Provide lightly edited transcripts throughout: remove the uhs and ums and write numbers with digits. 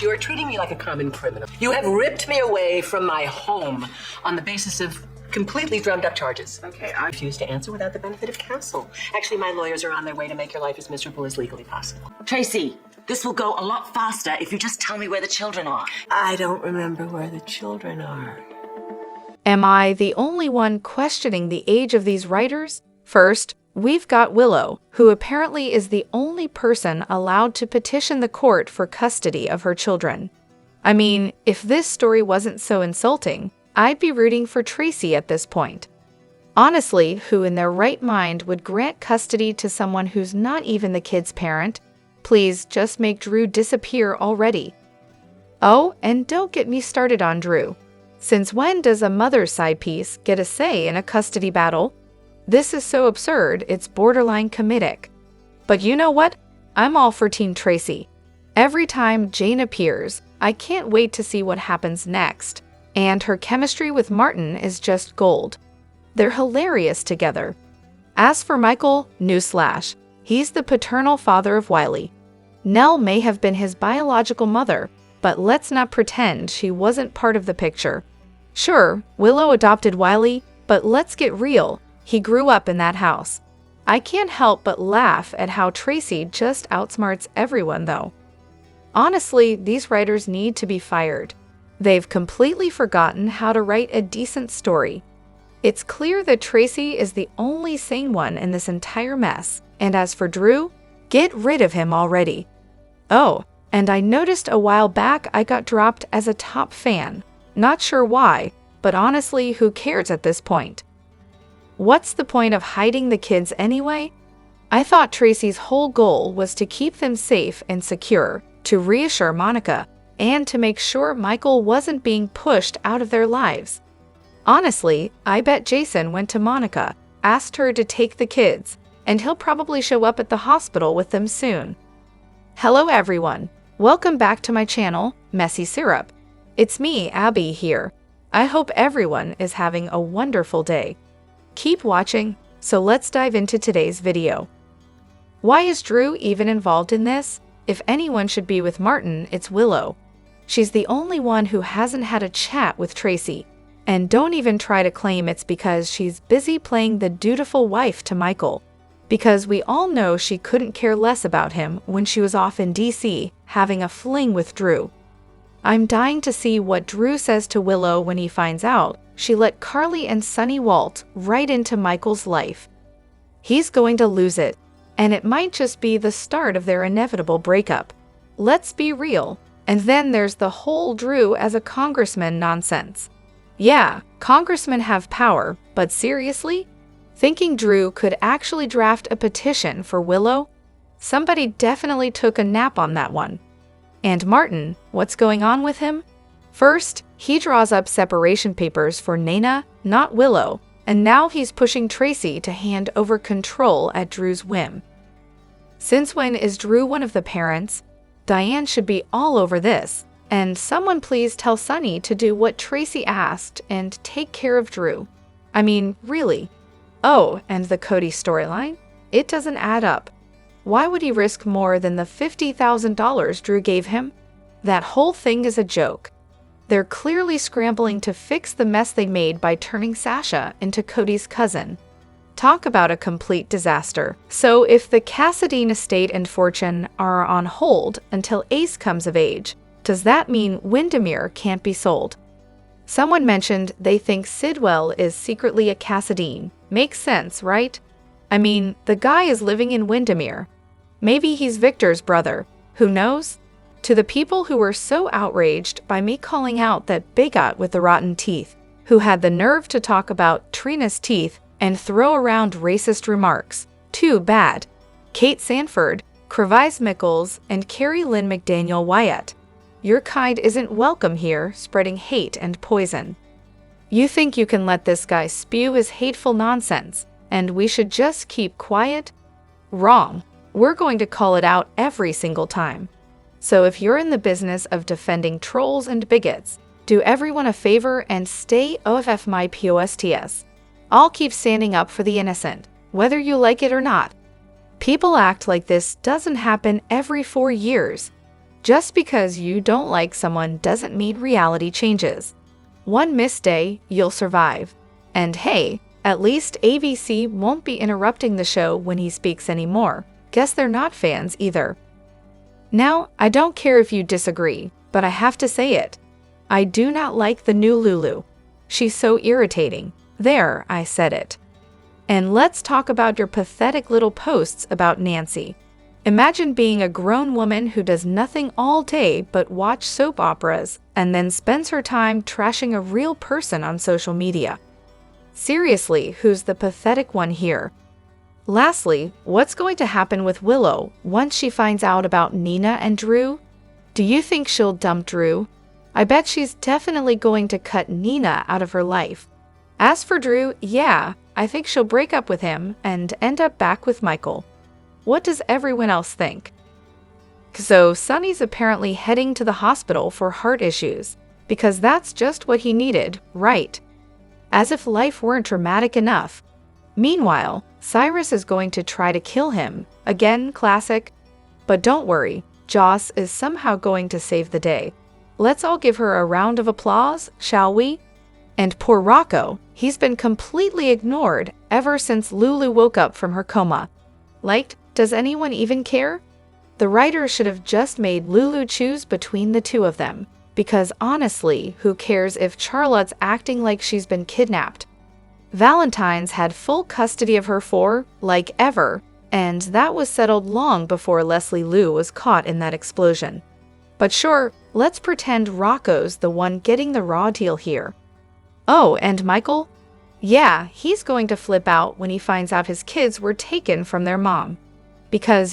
you are treating me like a common criminal. You have ripped me away from my home on the basis of completely drummed up charges. Okay, I refuse to answer without the benefit of counsel. Actually, my lawyers are on their way to make your life as miserable as legally possible. Tracy, this will go a lot faster if you just tell me where the children are. I don't remember where the children are. Am I the only one questioning the age of these writers? First, we've got Willow, who apparently is the only person allowed to petition the court for custody of her children. I mean, if this story wasn't so insulting, I'd be rooting for Tracy at this point. Honestly, who in their right mind would grant custody to someone who's not even the kid's parent? Please just make Drew disappear already. Oh, and don't get me started on Drew. Since when does a mother's side piece get a say in a custody battle? This is so absurd, it's borderline comedic. But you know what? I'm all for Team Tracy. Every time Jane appears, I can't wait to see what happens next. And her chemistry with Martin is just gold. They're hilarious together. As for Michael, newsflash, he's the paternal father of Wiley. Nell may have been his biological mother, but let's not pretend she wasn't part of the picture. Sure, Willow adopted Wiley, but let's get real, he grew up in that house. I can't help but laugh at how Tracy just outsmarts everyone though. Honestly, these writers need to be fired. They've completely forgotten how to write a decent story. It's clear that Tracy is the only sane one in this entire mess, and as for Drew, get rid of him already. Oh, and I noticed a while back I got dropped as a top fan. Not sure why, but honestly, who cares at this point? What's the point of hiding the kids anyway? I thought Tracy's whole goal was to keep them safe and secure, to reassure Monica, and to make sure Michael wasn't being pushed out of their lives. Honestly, I bet Jason went to Monica, asked her to take the kids, and he'll probably show up at the hospital with them soon. Hello everyone, welcome back to my channel, Messy Syrup. It's me, Abby, here. I hope everyone is having a wonderful day. Keep watching, so let's dive into today's video. Why is Drew even involved in this? If anyone should be with Martin, it's Willow. She's the only one who hasn't had a chat with Tracy. And don't even try to claim it's because she's busy playing the dutiful wife to Michael. Because we all know she couldn't care less about him when she was off in DC having a fling with Drew. I'm dying to see what Drew says to Willow when he finds out she let Carly and Sonny Walt right into Michael's life. He's going to lose it, and it might just be the start of their inevitable breakup. Let's be real. And then there's the whole Drew as a congressman nonsense. Yeah, congressmen have power, but seriously? Thinking Drew could actually draft a petition for Willow? Somebody definitely took a nap on that one. And Martin, what's going on with him? First, he draws up separation papers for Nana, not Willow, and now he's pushing Tracy to hand over control at Drew's whim. Since when is Drew one of the parents? Diane should be all over this, and someone please tell Sonny to do what Tracy asked and take care of Drew. I mean, really. Oh, and the Cody storyline? It doesn't add up. Why would he risk more than the $50,000 Drew gave him? That whole thing is a joke. They're clearly scrambling to fix the mess they made by turning Sasha into Cody's cousin. Talk about a complete disaster. So if the Cassadine estate and fortune are on hold until Ace comes of age, does that mean Windermere can't be sold? Someone mentioned they think Sidwell is secretly a Cassadine. Makes sense, right? I mean, the guy is living in Windermere. Maybe he's Victor's brother. Who knows? To the people who were so outraged by me calling out that bigot with the rotten teeth, who had the nerve to talk about Trina's teeth and throw around racist remarks. Too bad. Kate Sanford, Crevice Mickles, and Carrie Lynn McDaniel Wyatt. Your kind isn't welcome here, spreading hate and poison. You think you can let this guy spew his hateful nonsense, and we should just keep quiet? Wrong. We're going to call it out every single time. So if you're in the business of defending trolls and bigots, do everyone a favor and stay OFF my POSTS. I'll keep standing up for the innocent, whether you like it or not. People act like this doesn't happen every 4 years. Just because you don't like someone doesn't mean reality changes. One missed day, you'll survive. And hey, at least ABC won't be interrupting the show when he speaks anymore. Guess they're not fans either. Now, I don't care if you disagree, but I have to say it. I do not like the new Lulu. She's so irritating. There, I said it. And let's talk about your pathetic little posts about Nancy. Imagine being a grown woman who does nothing all day but watch soap operas and then spends her time trashing a real person on social media. Seriously, who's the pathetic one here? Lastly, what's going to happen with Willow once she finds out about Nina and Drew? Do you think she'll dump Drew? I bet she's definitely going to cut Nina out of her life. As for Drew, yeah, I think she'll break up with him and end up back with Michael. What does everyone else think? So Sonny's apparently heading to the hospital for heart issues, because that's just what he needed, right? As if life weren't dramatic enough. Meanwhile, Cyrus is going to try to kill him. Again, classic. But don't worry, Joss is somehow going to save the day. Let's all give her a round of applause, shall we? And poor Rocco, he's been completely ignored ever since Lulu woke up from her coma. Does anyone even care? The writer should have just made Lulu choose between the two of them, because honestly, who cares if Charlotte's acting like she's been kidnapped? Valentine's had full custody of her for, ever, and that was settled long before Leslie Liu was caught in that explosion. But sure, let's pretend Rocco's the one getting the raw deal here. Oh, and Michael? Yeah, he's going to flip out when he finds out his kids were taken from their mom. Because,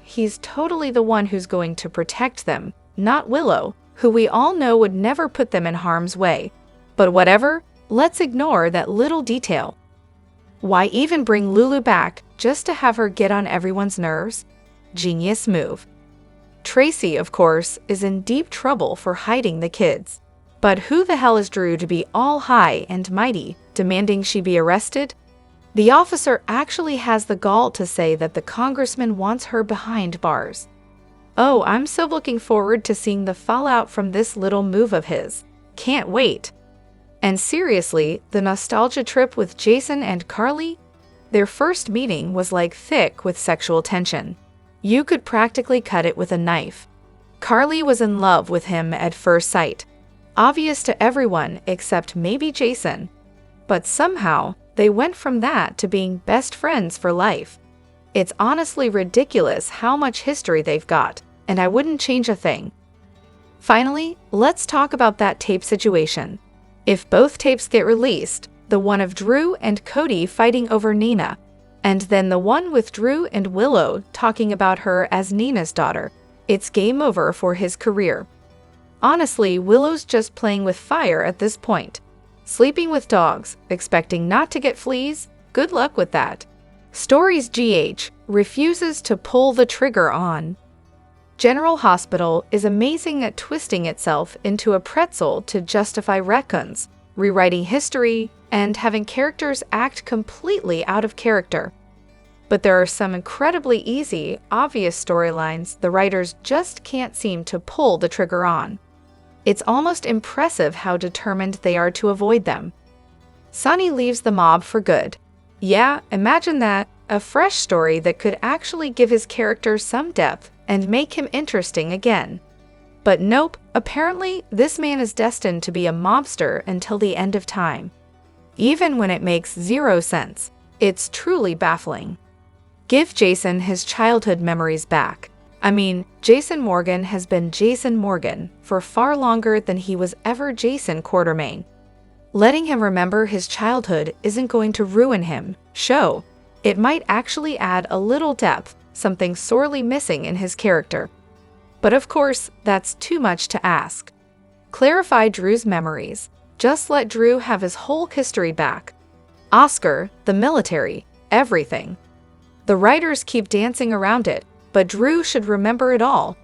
he's totally the one who's going to protect them, not Willow, who we all know would never put them in harm's way. But whatever, let's ignore that little detail. Why even bring Lulu back just to have her get on everyone's nerves? Genius move. Tracy, of course, is in deep trouble for hiding the kids. But who the hell is Drew to be all high and mighty, demanding she be arrested? The officer actually has the gall to say that the congressman wants her behind bars. Oh, I'm so looking forward to seeing the fallout from this little move of his. Can't wait. And seriously, the nostalgia trip with Jason and Carly? Their first meeting was thick with sexual tension. You could practically cut it with a knife. Carly was in love with him at first sight. Obvious to everyone except maybe Jason. But somehow, they went from that to being best friends for life. It's honestly ridiculous how much history they've got, and I wouldn't change a thing. Finally, let's talk about that tape situation. If both tapes get released, the one of Drew and Cody fighting over Nina, and then the one with Drew and Willow talking about her as Nina's daughter, it's game over for his career. Honestly, Willow's just playing with fire at this point. Sleeping with dogs, expecting not to get fleas? Good luck with that. Stories GH refuses to pull the trigger on. General Hospital is amazing at twisting itself into a pretzel to justify retcons, rewriting history, and having characters act completely out of character. But there are some incredibly easy, obvious storylines the writers just can't seem to pull the trigger on. It's almost impressive how determined they are to avoid them. Sonny leaves the mob for good. Yeah, imagine that, a fresh story that could actually give his character some depth and make him interesting again. But nope, apparently this man is destined to be a mobster until the end of time. Even when it makes zero sense, it's truly baffling. Give Jason his childhood memories back. I mean, Jason Morgan has been Jason Morgan for far longer than he was ever Jason Quartermain. Letting him remember his childhood isn't going to ruin him. It might actually add a little depth, something sorely missing in his character. But of course, that's too much to ask. Clarify Drew's memories. Just let Drew have his whole history back. Oscar, the military, everything. The writers keep dancing around it, but Drew should remember it all.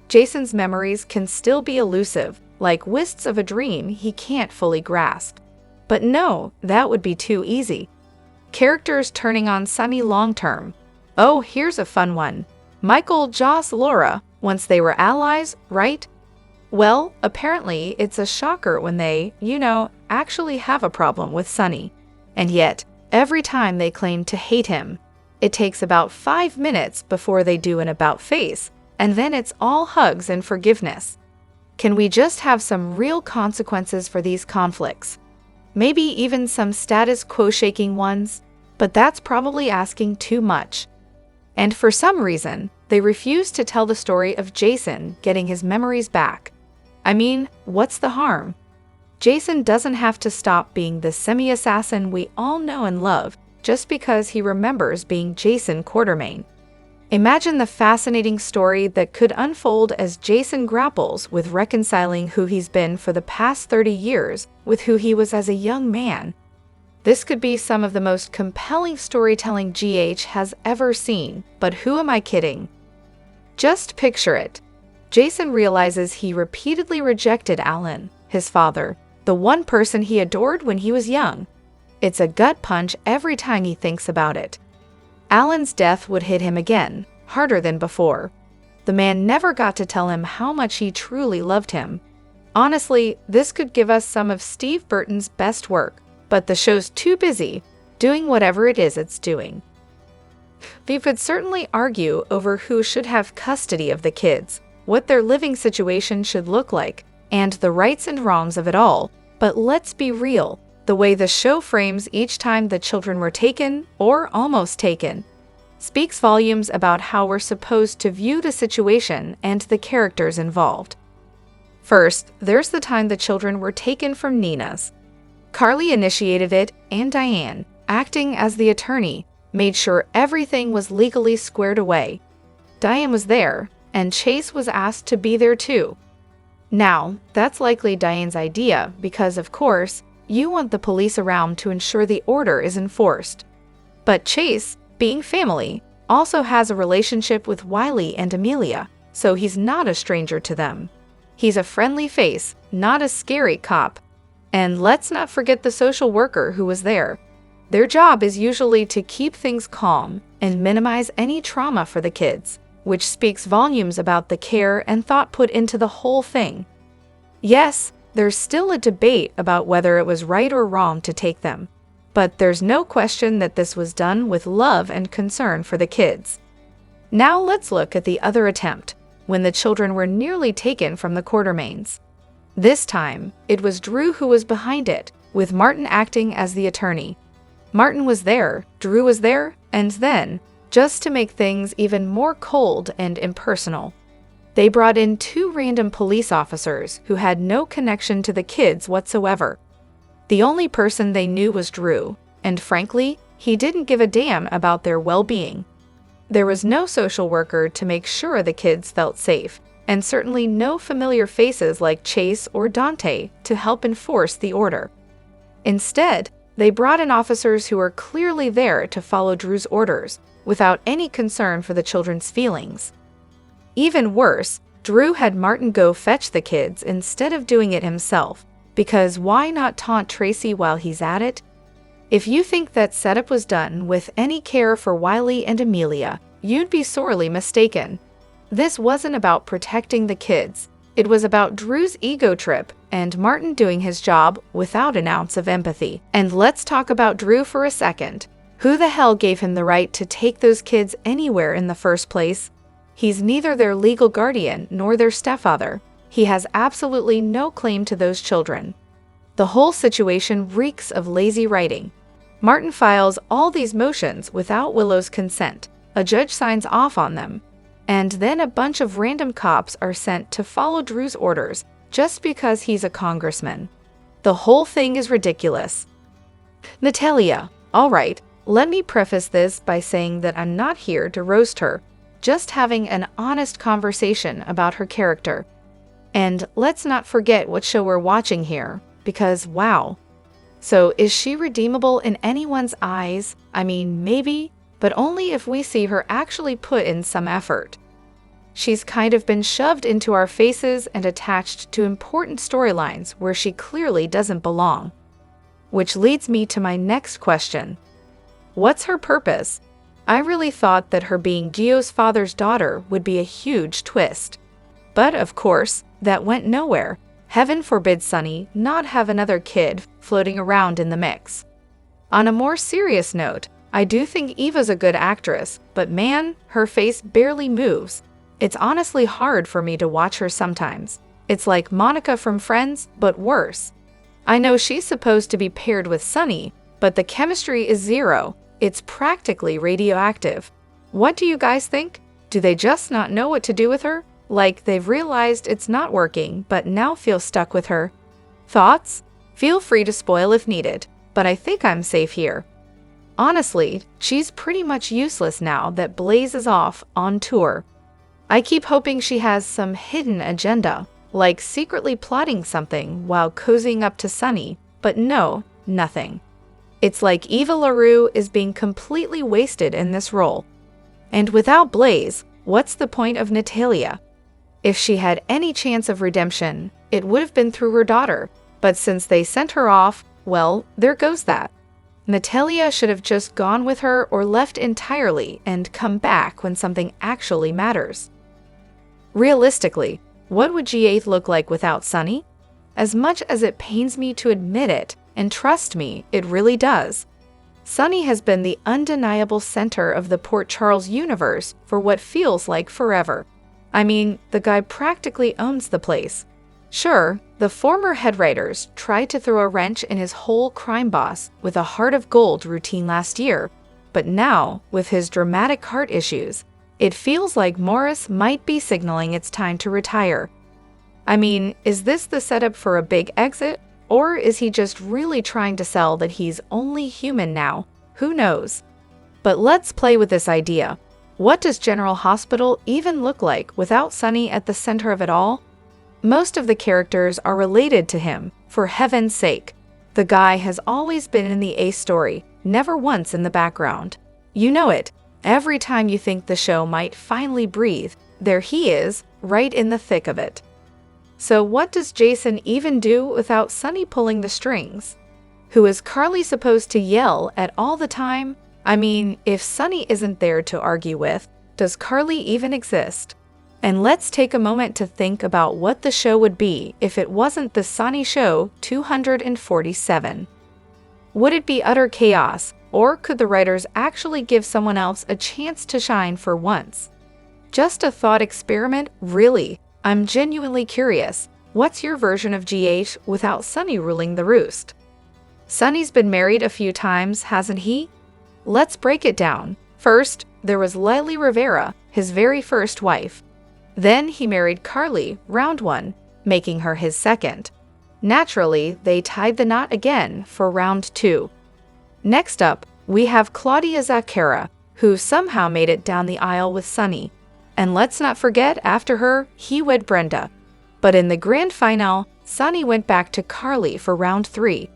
Jason's memories can still be elusive, like wisps of a dream he can't fully grasp. But no, that would be too easy. Characters turning on Sonny long-term. Oh, here's a fun one. Michael, Joss, Laura, once they were allies, right? Well, apparently it's a shocker when they, actually have a problem with Sonny. And yet, every time they claim to hate him, it takes about 5 minutes before they do an about-face, and then it's all hugs and forgiveness. Can we just have some real consequences for these conflicts? Maybe even some status quo-shaking ones? But that's probably asking too much. And for some reason, they refuse to tell the story of Jason getting his memories back. I mean, what's the harm? Jason doesn't have to stop being the semi-assassin we all know and love just because he remembers being Jason Quartermain. Imagine the fascinating story that could unfold as Jason grapples with reconciling who he's been for the past 30 years with who he was as a young man. This could be some of the most compelling storytelling GH has ever seen, but who am I kidding? Just picture it. Jason realizes he repeatedly rejected Alan, his father, the one person he adored when he was young. It's a gut punch every time he thinks about it. Alan's death would hit him again, harder than before. The man never got to tell him how much he truly loved him. Honestly, this could give us some of Steve Burton's best work, but the show's too busy doing whatever it is it's doing. We could certainly argue over who should have custody of the kids, what their living situation should look like, and the rights and wrongs of it all, but let's be real. The way the show frames each time the children were taken, or almost taken, speaks volumes about how we're supposed to view the situation and the characters involved. First, there's the time the children were taken from Nina's. Carly initiated it, and Diane, acting as the attorney, made sure everything was legally squared away. Diane was there, and Chase was asked to be there too. Now, that's likely Diane's idea because, of course, you want the police around to ensure the order is enforced. But Chase, being family, also has a relationship with Wiley and Amelia, so he's not a stranger to them. He's a friendly face, not a scary cop. And let's not forget the social worker who was there. Their job is usually to keep things calm and minimize any trauma for the kids, which speaks volumes about the care and thought put into the whole thing. Yes, there's still a debate about whether it was right or wrong to take them, but there's no question that this was done with love and concern for the kids. Now let's look at the other attempt, when the children were nearly taken from the Quartermains. This time, it was Drew who was behind it, with Martin acting as the attorney. Martin was there, Drew was there, and then, just to make things even more cold and impersonal, they brought in 2 random police officers who had no connection to the kids whatsoever. The only person they knew was Drew, and frankly, he didn't give a damn about their well-being. There was no social worker to make sure the kids felt safe, and certainly no familiar faces like Chase or Dante to help enforce the order. Instead, they brought in officers who were clearly there to follow Drew's orders, without any concern for the children's feelings. Even worse, Drew had Martin go fetch the kids instead of doing it himself, because why not taunt Tracy while he's at it? If you think that setup was done with any care for Wiley and Amelia, you'd be sorely mistaken. This wasn't about protecting the kids. It was about Drew's ego trip and Martin doing his job without an ounce of empathy. And let's talk about Drew for a second. Who the hell gave him the right to take those kids anywhere in the first place? He's neither their legal guardian nor their stepfather. He has absolutely no claim to those children. The whole situation reeks of lazy writing. Martin files all these motions without Willow's consent. A judge signs off on them. And then a bunch of random cops are sent to follow Drew's orders just because he's a congressman. The whole thing is ridiculous. Natalia, all right, let me preface this by saying that I'm not here to roast her, just having an honest conversation about her character. And let's not forget what show we're watching here, because wow. So is she redeemable in anyone's eyes? I mean, maybe, but only if we see her actually put in some effort. She's kind of been shoved into our faces and attached to important storylines where she clearly doesn't belong. Which leads me to my next question. What's her purpose? I really thought that her being Gio's father's daughter would be a huge twist. But of course, that went nowhere. Heaven forbid Sunny not have another kid floating around in the mix. On a more serious note, I do think Eva's a good actress, but man, her face barely moves. It's honestly hard for me to watch her sometimes. It's like Monica from Friends, but worse. I know she's supposed to be paired with Sunny, but the chemistry is zero. It's practically radioactive. What do you guys think? Do they just not know what to do with her? Like they've realized it's not working, but now feel stuck with her? Thoughts? Feel free to spoil if needed, but I think I'm safe here. Honestly, she's pretty much useless now that Blaze is off on tour. I keep hoping she has some hidden agenda, like secretly plotting something while cozying up to Sunny, but no, nothing. It's like Eva LaRue is being completely wasted in this role. And without Blaze, what's the point of Natalia? If she had any chance of redemption, it would have been through her daughter, but since they sent her off, well, there goes that. Natalia should have just gone with her or left entirely and come back when something actually matters. Realistically, what would G8 look like without Sunny? As much as it pains me to admit it, and trust me, it really does. Sunny has been the undeniable center of the Port Charles universe for what feels like forever. I mean, the guy practically owns the place. Sure, the former head writers tried to throw a wrench in his whole crime boss with a Heart of Gold routine last year, but now, with his dramatic heart issues, it feels like Morris might be signaling it's time to retire. I mean, is this the setup for a big exit? Or is he just really trying to sell that he's only human now? Who knows? But let's play with this idea. What does General Hospital even look like without Sunny at the center of it all? Most of the characters are related to him, for heaven's sake. The guy has always been in the A story, never once in the background. You know it. Every time you think the show might finally breathe, there he is, right in the thick of it. So what does Jason even do without Sunny pulling the strings? Who is Carly supposed to yell at all the time? I mean, if Sunny isn't there to argue with, does Carly even exist? And let's take a moment to think about what the show would be if it wasn't the Sunny Show 247. Would it be utter chaos, or could the writers actually give someone else a chance to shine for once? Just a thought experiment, really. I'm genuinely curious. What's your version of GH without Sunny ruling the roost? Sunny's been married a few times, hasn't he? Let's break it down. First, there was Lily Rivera, his very first wife. Then he married Carly, round one, making her his second. Naturally, they tied the knot again for round two. Next up, we have Claudia Zacchara, who somehow made it down the aisle with Sunny. And let's not forget, after her, he wed Brenda. But in the grand finale, Sunny went back to Carly for round three.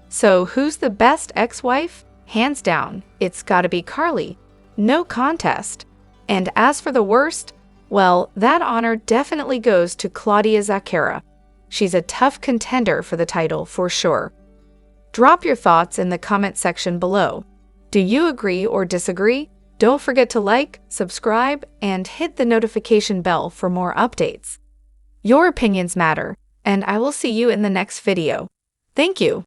So who's the best ex-wife? Hands down, it's gotta be Carly. No contest. And as for the worst, well, that honor definitely goes to Claudia Zacchara. She's a tough contender for the title for sure. Drop your thoughts in the comment section below. Do you agree or disagree? Don't forget to like, subscribe, and hit the notification bell for more updates. Your opinions matter, and I will see you in the next video. Thank you.